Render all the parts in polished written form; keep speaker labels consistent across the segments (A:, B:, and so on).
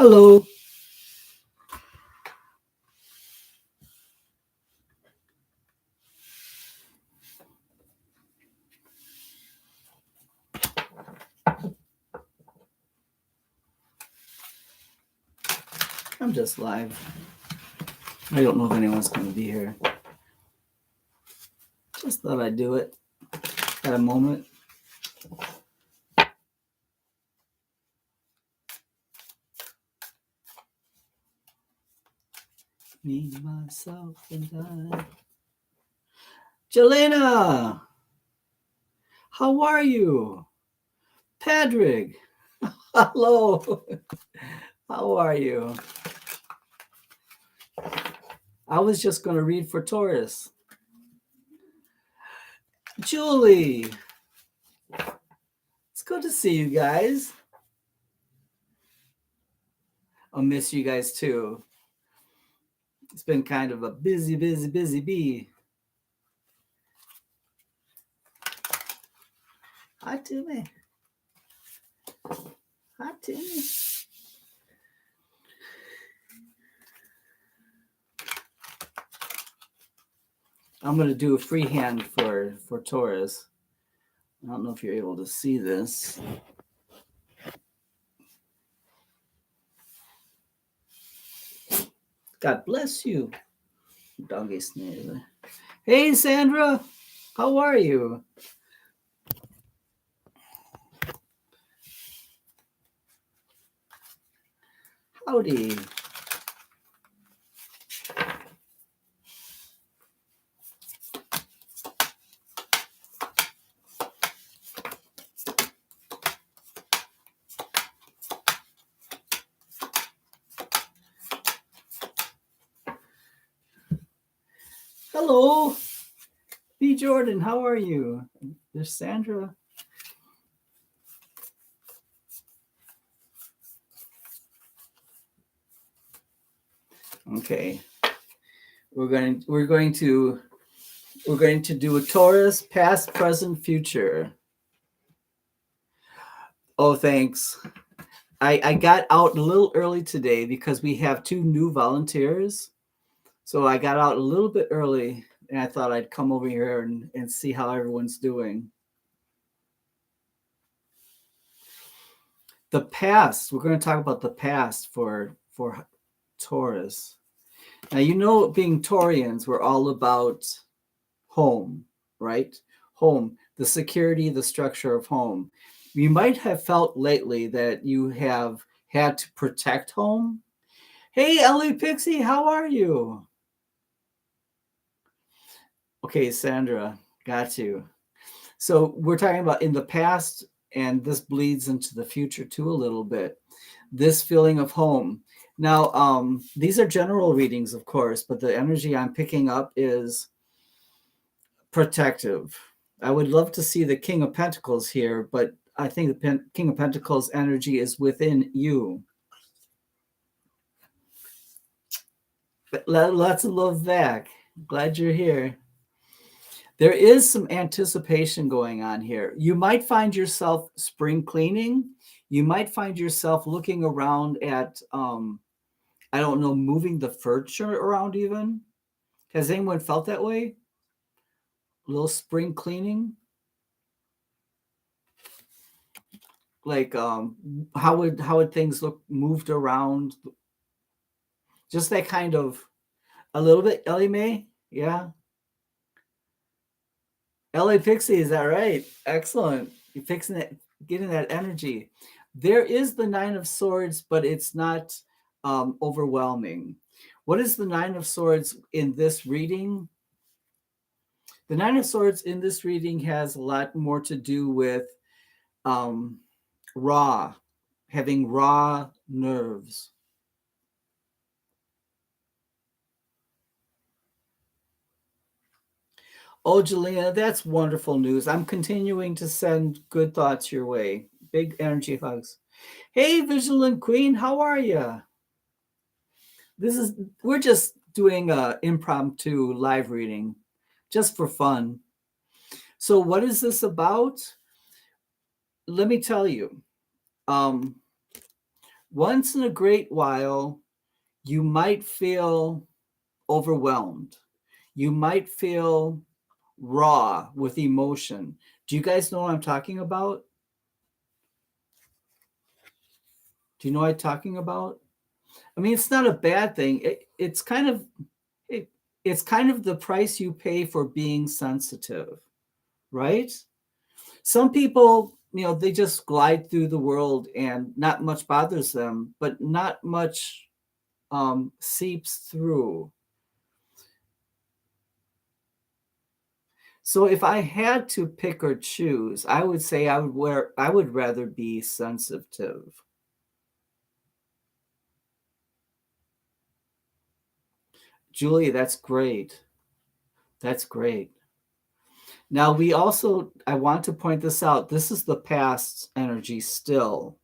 A: Hello. I'm just live. I don't know if anyone's going to be here. Just thought I'd do it at a moment. Me, myself, and I. Jelena, how are you? Patrick, hello. How are you? I was just going to read for Taurus. Julie, it's good to see you guys. I'll miss you guys too. It's been kind of a busy bee. Hi, Timmy. Hi, Timmy. I'm going to do a freehand for Taurus. I don't know if you're able to see this. God bless you. Doggy sneeze. Hey, Sandra. How are you? Howdy. Hello. B. Jordan, how are you? There's Sandra. Okay. We're going to do a Taurus past, present, future. Oh, thanks. I got out a little early today because we have 2 new volunteers. So I got out a little bit early and I thought I'd come over here and see how everyone's doing. The past, we're going to talk about the past for Taurus. Now, you know, being Taurians, we're all about home, right? Home, the security, the structure of home. You might have felt lately that you have had to protect home. Hey, Ellie Pixie, how are you? Okay, Sandra, got you. So we're talking about in the past, and this bleeds into the future too a little bit. This feeling of home. Now, these are general readings, of course, but the energy I'm picking up is protective. I would love to see the King of Pentacles here, but I think the King of Pentacles energy is within you. Lots of love back. Glad you're here. There is some anticipation going on here. You might find yourself spring cleaning. You might find yourself looking around at, I don't know, moving the furniture around even. Has anyone felt that way? A little spring cleaning? Like, how would things look moved around? Just that kind of, a little bit, Ellie Mae? Yeah. Ellie Pixie, is that right? Excellent. You're fixing it, getting that energy. There is the Nine of Swords, but it's not overwhelming. What is the Nine of Swords in this reading? The Nine of Swords in this reading has a lot more to do with having raw nerves. Oh, Jelena, that's wonderful news. I'm continuing to send good thoughts your way. Big energy hugs. Hey, Vigilant Queen, how are you? We're just doing a impromptu live reading, just for fun. So, what is this about? Let me tell you. Once in a great while, you might feel overwhelmed. You might feel raw with emotion. Do you guys know what I'm talking about? Do you know what I'm talking about? I mean, it's not a bad thing. It, it's kind of the price you pay for being sensitive, right? Some people, they just glide through the world and not much bothers them, but not much seeps through. So if I had to pick or choose, I would say I would rather be sensitive. Julie, that's great. That's great. Now I want to point this out. This is the past energy still.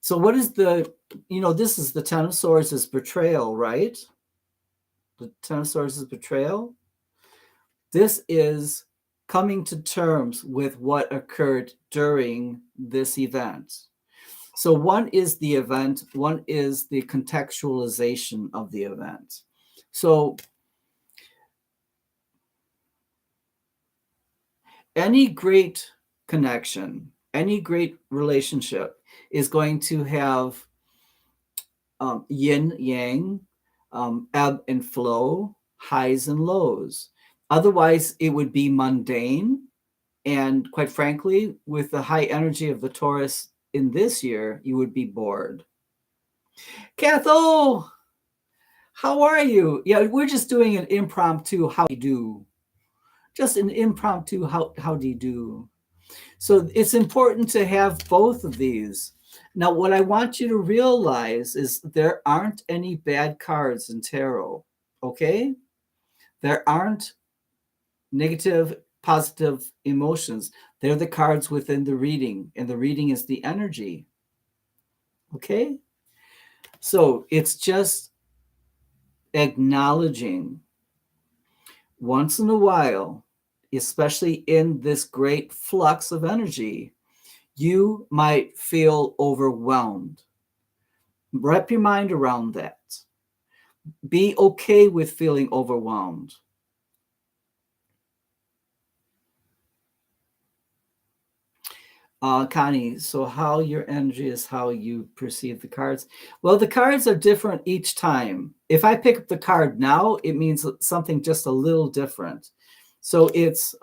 A: So what is this is the Ten of Swords is betrayal, right? The Ten of Swords is betrayal. This is coming to terms with what occurred during this event. So one is the event, one is the contextualization of the event. So any great connection, any great relationship is going to have yin, yang, ebb and flow, highs and lows. Otherwise, it would be mundane. And quite frankly, with the high energy of the Taurus in this year, you would be bored. Catho, how are you? Yeah, we're just doing an impromptu how do you do. Just an impromptu how do you do. So it's important to have both of these. Now, what I want you to realize is there aren't any bad cards in tarot, okay? There aren't negative, positive emotions. They're the cards within the reading, and the reading is the energy, okay? So it's just acknowledging once in a while, especially in this great flux of energy, you might feel overwhelmed. Wrap your mind around that. Be okay with feeling overwhelmed. Connie, so how your energy is how you perceive the cards. Well, the cards are different each time. If I pick up the card now, it means something just a little different. So it's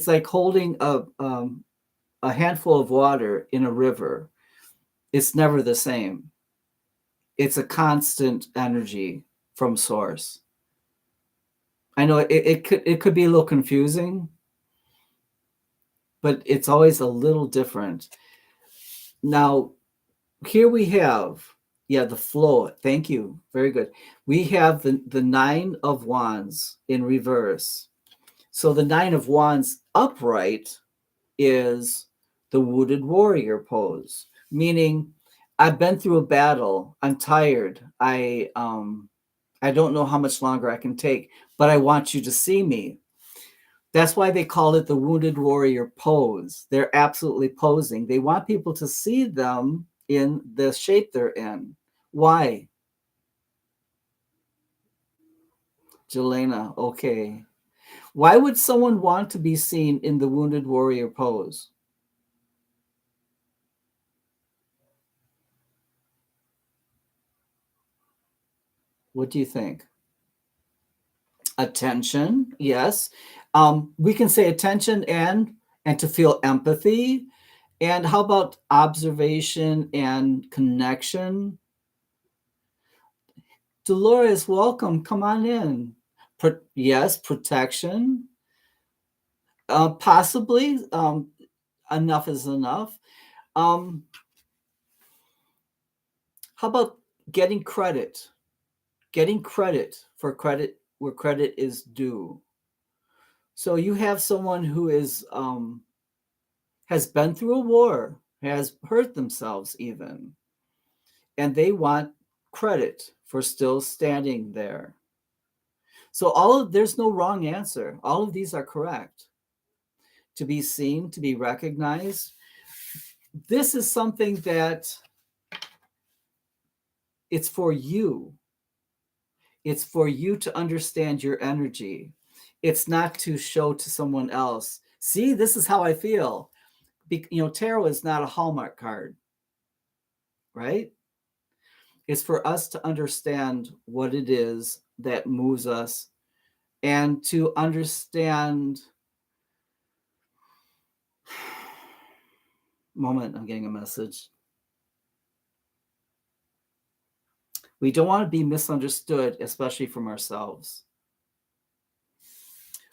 A: like holding a handful of water in a river. It's never the same. It's a constant energy from source. I know it could be a little confusing, but it's always a little different. Now, here we have, the flow. Thank you. Very good. We have the Nine of Wands in reverse. So the Nine of Wands upright is the wounded warrior pose, meaning I've been through a battle. I'm tired. I don't know how much longer I can take, but I want you to see me. That's why they call it the wounded warrior pose. They're absolutely posing. They want people to see them in the shape they're in. Why? Jelena, okay. Why would someone want to be seen in the wounded warrior pose? What do you think? Attention, yes. We can say attention and to feel empathy. And how about observation and connection? Dolores, welcome. Come on in. Yes, protection. Possibly. Enough is enough. How about getting credit? Getting credit for credit where credit is due. So you have someone who is has been through a war, has hurt themselves even, and they want credit for still standing there. So there's no wrong answer. All of these are correct. To be seen, to be recognized. This is something that It's for you. It's for you to understand your energy. It's not to show to someone else, see, this is how I feel. Tarot is not a Hallmark card, right? It's for us to understand what it is that moves us and to understand. Moment, I'm getting a message. We don't want to be misunderstood, especially from ourselves.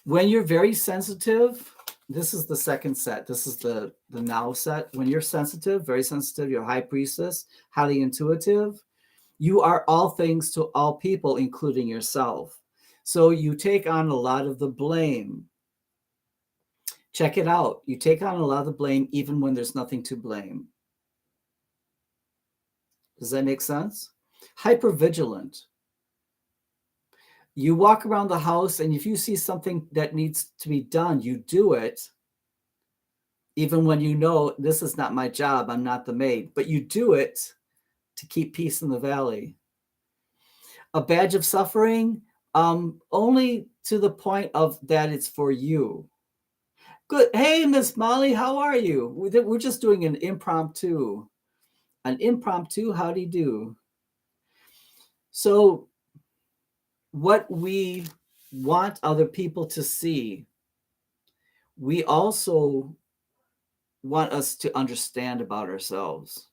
A: When you're very sensitive, this is the second set. This is the now set. When you're sensitive, very sensitive, you're high priestess, highly intuitive, you are all things to all people, including yourself. So you take on a lot of the blame. Check it out. You take on a lot of the blame even when there's nothing to blame. Does that make sense? Hypervigilant. You walk around the house, and if you see something that needs to be done, you do it, even when you know this is not my job, I'm not the maid, but you do it to keep peace in the valley. A badge of suffering, only to the point of that it's for you. Good. Hey, Miss Molly, how are you? We're just doing an impromptu. Howdy do. So what we want other people to see, we also want us to understand about ourselves.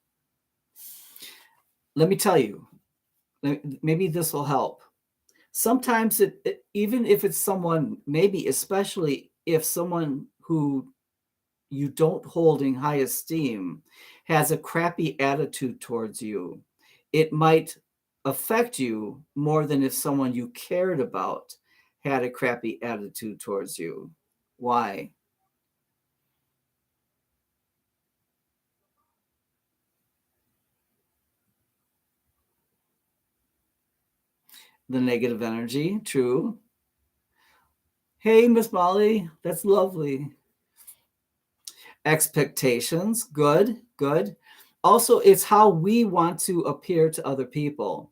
A: Let me tell you, maybe this will help. Sometimes even if it's someone, maybe especially if someone who you don't hold in high esteem has a crappy attitude towards you, it might affect you more than if someone you cared about had a crappy attitude towards you. Why? The negative energy, true. Hey, Miss Molly, that's lovely. Expectations, good, good. Also, it's how we want to appear to other people.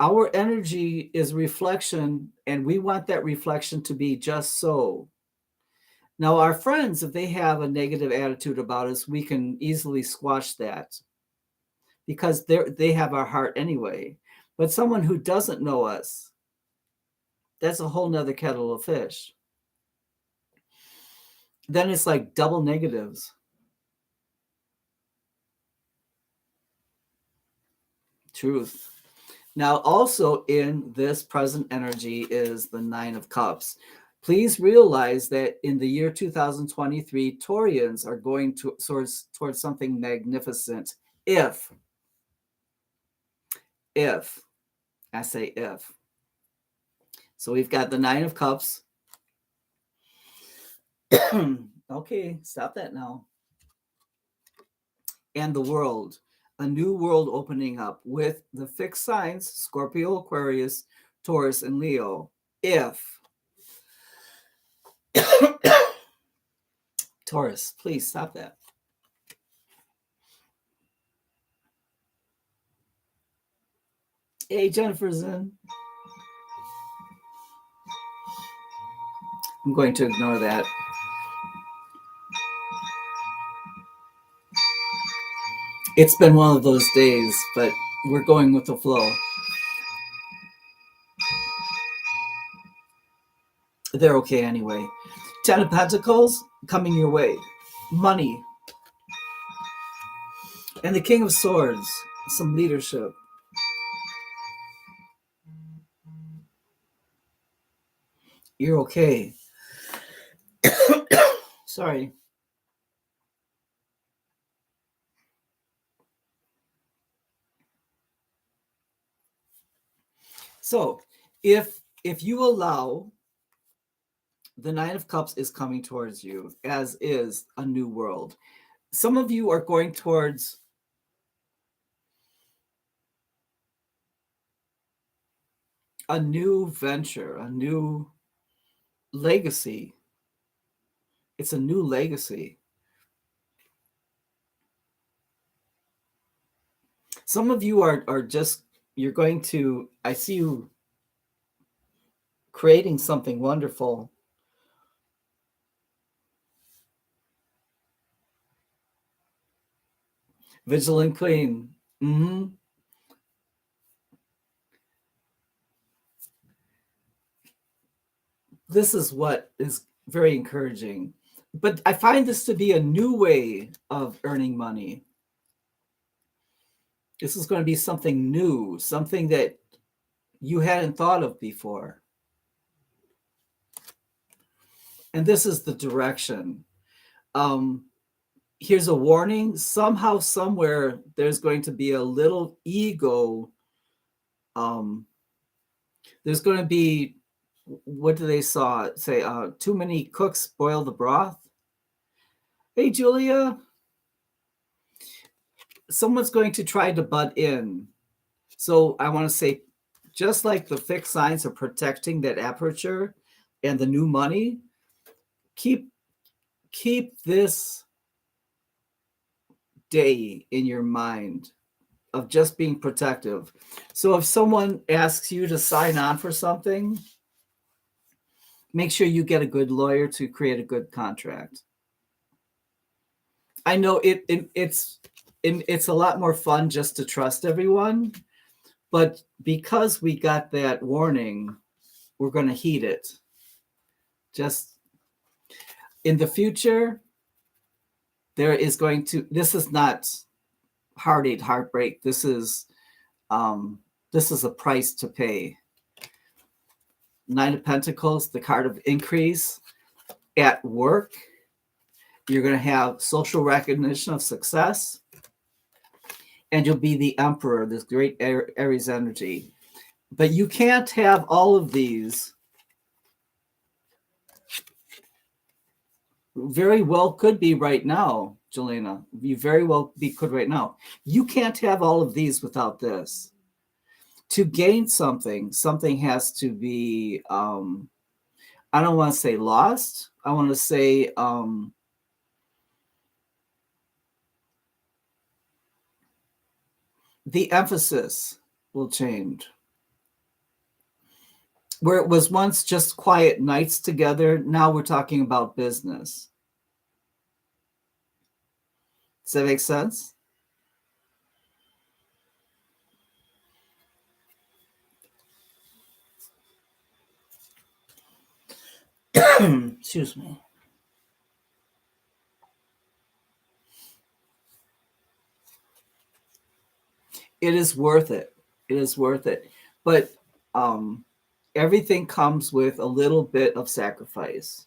A: Our energy is reflection, and we want that reflection to be just so. Now, our friends, if they have a negative attitude about us, we can easily squash that because they have our heart anyway. But someone who doesn't know us, that's a whole nother kettle of fish. Then it's like double negatives. Truth. Now, also in this present energy is the Nine of Cups. Please realize that in the year 2023, Taurians are going towards something magnificent. If I say if. So we've got the Nine of Cups. Okay, stop that now. And the world, a new world opening up with the fixed signs, Scorpio, Aquarius, Taurus, and Leo. If Taurus, please stop that. Hey, Jennifer's in. I'm going to ignore that. It's been one of those days, but we're going with the flow. They're okay anyway. Ten of Pentacles coming your way. Money. And the King of Swords. Some leadership. You're okay. Sorry. So if you allow, the Nine of Cups is coming towards you, as is a new world. Some of you are going towards a new venture, a new legacy. It's a new legacy. some of you are just, you're going to, I see you creating something wonderful. Vigilant Queen. Mm-hmm. This is what is very encouraging. But I find this to be a new way of earning money. This is going to be something new, something that you hadn't thought of before. And this is the direction. Um, Here's a warning. Somehow, somewhere, there's going to be a little ego. There's going to be, what do they say? Too many cooks boil the broth. Hey, Julia, someone's going to try to butt in. So I want to say, just like the fixed signs are protecting that aperture and the new money, keep this day in your mind of just being protective. So if someone asks you to sign on for something, make sure you get a good lawyer to create a good contract. I know it's a lot more fun just to trust everyone, but because we got that warning, we're going to heed it. Just in the future, this is not heartache, heartbreak. This is a price to pay. Nine of Pentacles, the card of increase. At work, you're going to have social recognition of success, and you'll be the emperor, this great Aries energy. But you can't have all of these. Very well could be right now, Jelena. You very well could right now. You can't have all of these without this. To gain something has to be, I don't want to say lost. I want to say the emphasis will change. Where it was once just quiet nights together, now we're talking about business. Does that make sense? Excuse me. It is worth it. It is worth it. But everything comes with a little bit of sacrifice.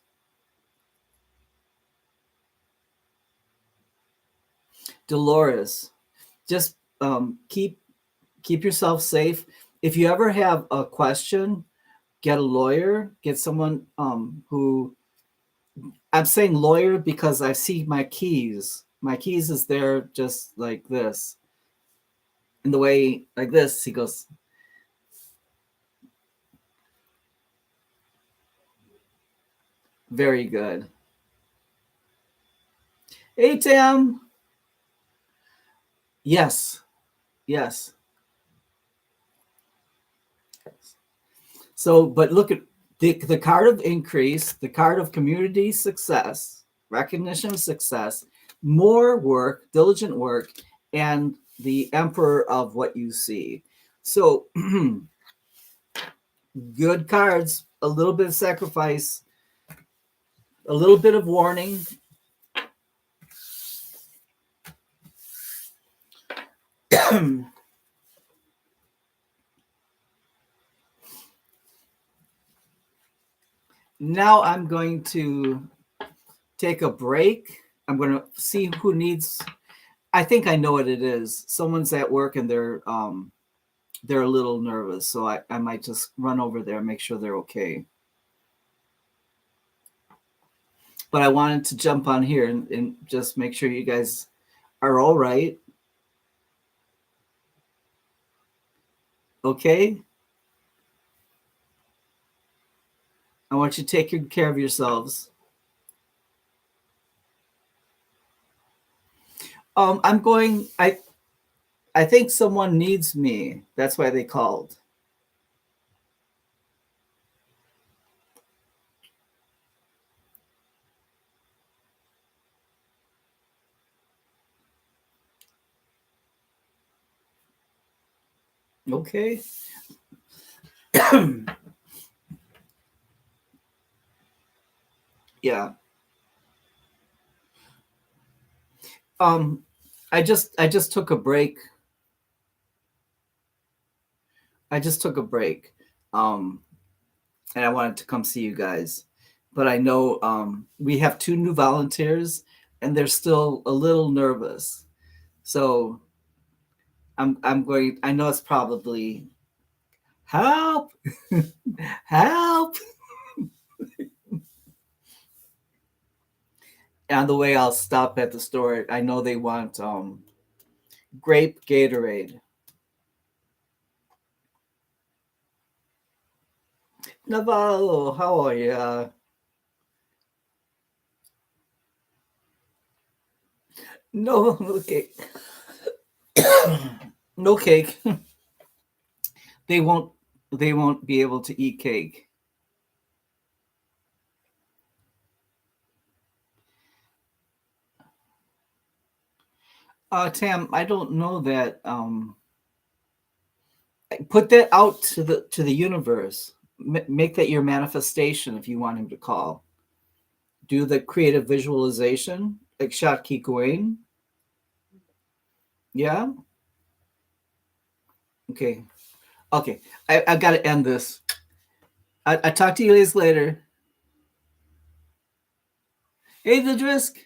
A: Dolores, just keep yourself safe. If you ever have a question, get a lawyer, get someone who, I'm saying lawyer because I see my keys. My keys is there just like this. In the way like this, he goes. Very good. Hey, Tim. Yes. Yes. So, but look at the card of increase, the card of community success, recognition of success, more work, diligent work, and the emperor of what you see. So, good cards, a little bit of sacrifice, a little bit of warning. Now I'm going to take a break. I'm going to see who needs. I think I know what it is. Someone's at work and they're a little nervous, so I might just run over there and make sure they're okay. But I wanted to jump on here and just make sure you guys are all right. Okay? I want you to take good care of yourselves. I'm going, I I think someone needs me. That's why they called. Okay. Yeah. Um, I just took a break. I just took a break. Um, and I wanted to come see you guys. But I know we have two new volunteers and they're still a little nervous. So I'm going, I know it's probably help, help. And on the way I'll stop at the store. I know they want grape Gatorade. Navarro, how are you? No, no cake. No cake. They won't. They won't be able to eat cake. Tam, I don't know that. Put that out to the universe. Make that your manifestation if you want him to call. Do the creative visualization, like Shaki Gawain. Yeah. Okay. Okay. I got to end this. I talk to you guys later. Hey, the Drisk.